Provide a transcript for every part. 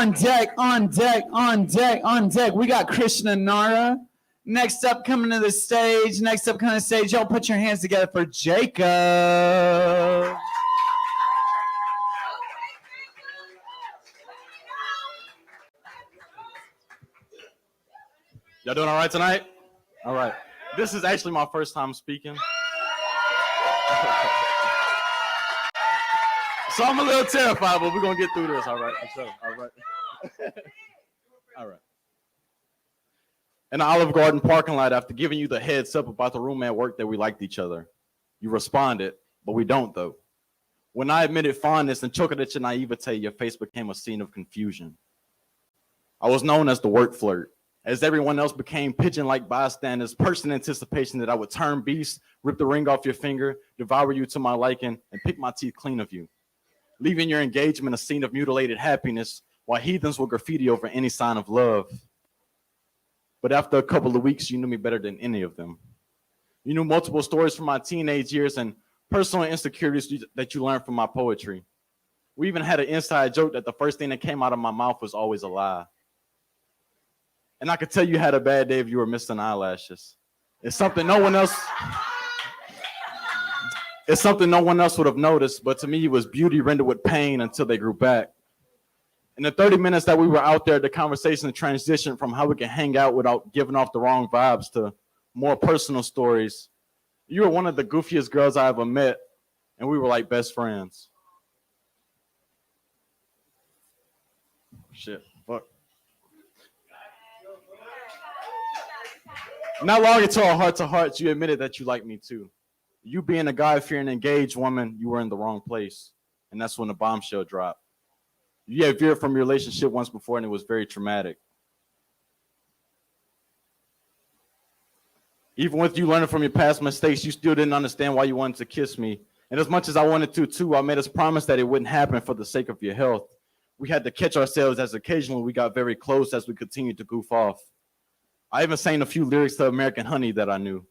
On deck, on deck, on deck, on deck. We got Krishna Nara. Next up, coming to the stage. Y'all put your hands together for Jacob. Y'all doing all right tonight? All right. This is actually my first time speaking. So I'm a little terrified, but we're going to get through this. All right. All right. All right. In the Olive Garden parking lot, after giving you the heads up about the room at work that we liked each other, you responded, but we don't, though. When I admitted fondness and choked at your naivete, your face became a scene of confusion. I was known as the work flirt, as everyone else became pigeon-like bystanders, perched in anticipation that I would turn beast, rip the ring off your finger, devour you to my liking, and pick my teeth clean of you, leaving your engagement a scene of mutilated happiness while heathens will graffiti over any sign of love. But after a couple of weeks, you knew me better than any of them. You knew multiple stories from my teenage years and personal insecurities that you learned from my poetry. We even had an inside joke that the first thing that came out of my mouth was always a lie. And I could tell you had a bad day if you were missing eyelashes. It's something no one else would have noticed, but to me it was beauty rendered with pain until they grew back. In the 30 minutes that we were out there, the conversation transitioned from how we can hang out without giving off the wrong vibes to more personal stories. You were one of the goofiest girls I ever met, and we were like best friends. Shit, fuck. Not long into our heart-to-hearts, you admitted that you liked me too. You being a God-fearing engaged woman, you were in the wrong place. And that's when the bombshell dropped. You had veered from your relationship once before, and it was very traumatic. Even with you learning from your past mistakes, you still didn't understand why you wanted to kiss me. And as much as I wanted to too, I made us promise that it wouldn't happen for the sake of your health. We had to catch ourselves as occasionally we got very close as we continued to goof off. I even sang a few lyrics to American Honey that I knew.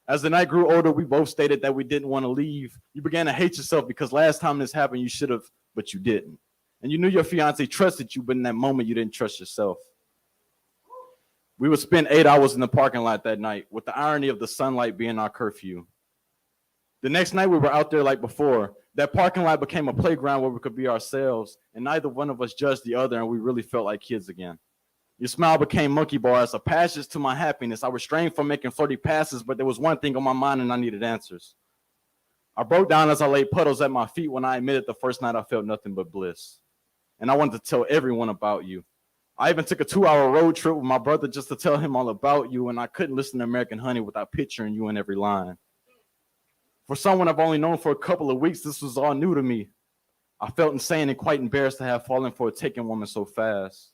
As the night grew older, we both stated that we didn't want to leave. You began to hate yourself because last time this happened, you should have, but you didn't. And you knew your fiance trusted you, but in that moment, you didn't trust yourself. We would spend 8 hours in the parking lot that night, with the irony of the sunlight being our curfew. The next night, we were out there like before. That parking lot became a playground where we could be ourselves, and neither one of us judged the other, and we really felt like kids again. Your smile became monkey bars, a passage to my happiness. I restrained from making flirty passes, but there was one thing on my mind, and I needed answers. I broke down as I laid puddles at my feet when I admitted the first night I felt nothing but bliss. And I wanted to tell everyone about you. I even took a 2-hour road trip with my brother just to tell him all about you, and I couldn't listen to American Honey without picturing you in every line. For someone I've only known for a couple of weeks, this was all new to me. I felt insane and quite embarrassed to have fallen for a taken woman so fast.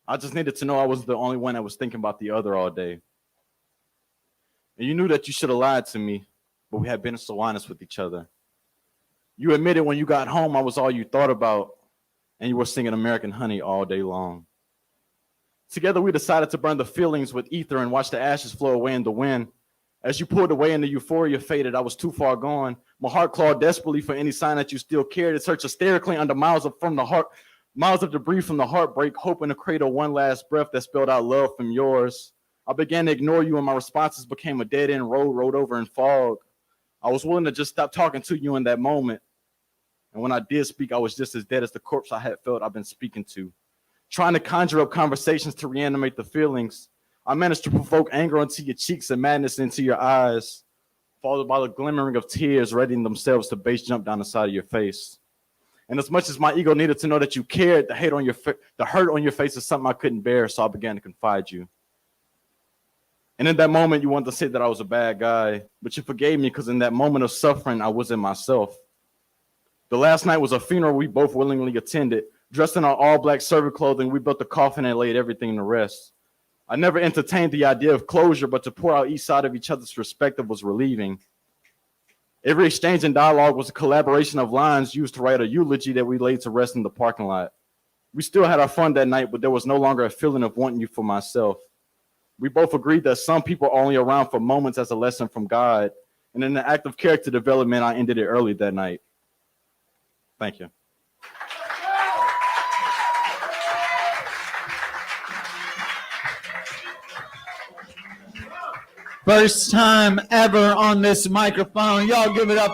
I just needed to know I wasn't the only one that was thinking about the other all day. And you knew that you should have lied to me, but we had been so honest with each other. You admitted when you got home I was all you thought about, and you were singing American Honey all day long. Together we decided to burn the feelings with ether and watch the ashes flow away in the wind. As you pulled away and the euphoria faded, I was too far gone. My heart clawed desperately for any sign that you still cared. It searched hysterically under miles of debris from the heartbreak, hoping to cradle one last breath that spelled out love from yours. I began to ignore you, and my responses became a dead-end road over in fog. I was willing to just stop talking to you in that moment. And when I did speak, I was just as dead as the corpse I had felt I've been speaking to. Trying to conjure up conversations to reanimate the feelings, I managed to provoke anger into your cheeks and madness into your eyes, followed by the glimmering of tears readying themselves to base jump down the side of your face. And as much as my ego needed to know that you cared, the hurt on your face is something I couldn't bear, so I began to confide you. And in that moment, you wanted to say that I was a bad guy, but you forgave me because in that moment of suffering, I wasn't myself. The last night was a funeral we both willingly attended. Dressed in our all-black servant clothing, we built the coffin and laid everything to rest. I never entertained the idea of closure, but to pour out each side of each other's perspective was relieving. Every exchange and dialogue was a collaboration of lines used to write a eulogy that we laid to rest in the parking lot. We still had our fun that night, but there was no longer a feeling of wanting you for myself. We both agreed that some people are only around for moments as a lesson from God. And in the act of character development, I ended it early that night. Thank you. First time ever on this microphone. Y'all give it up.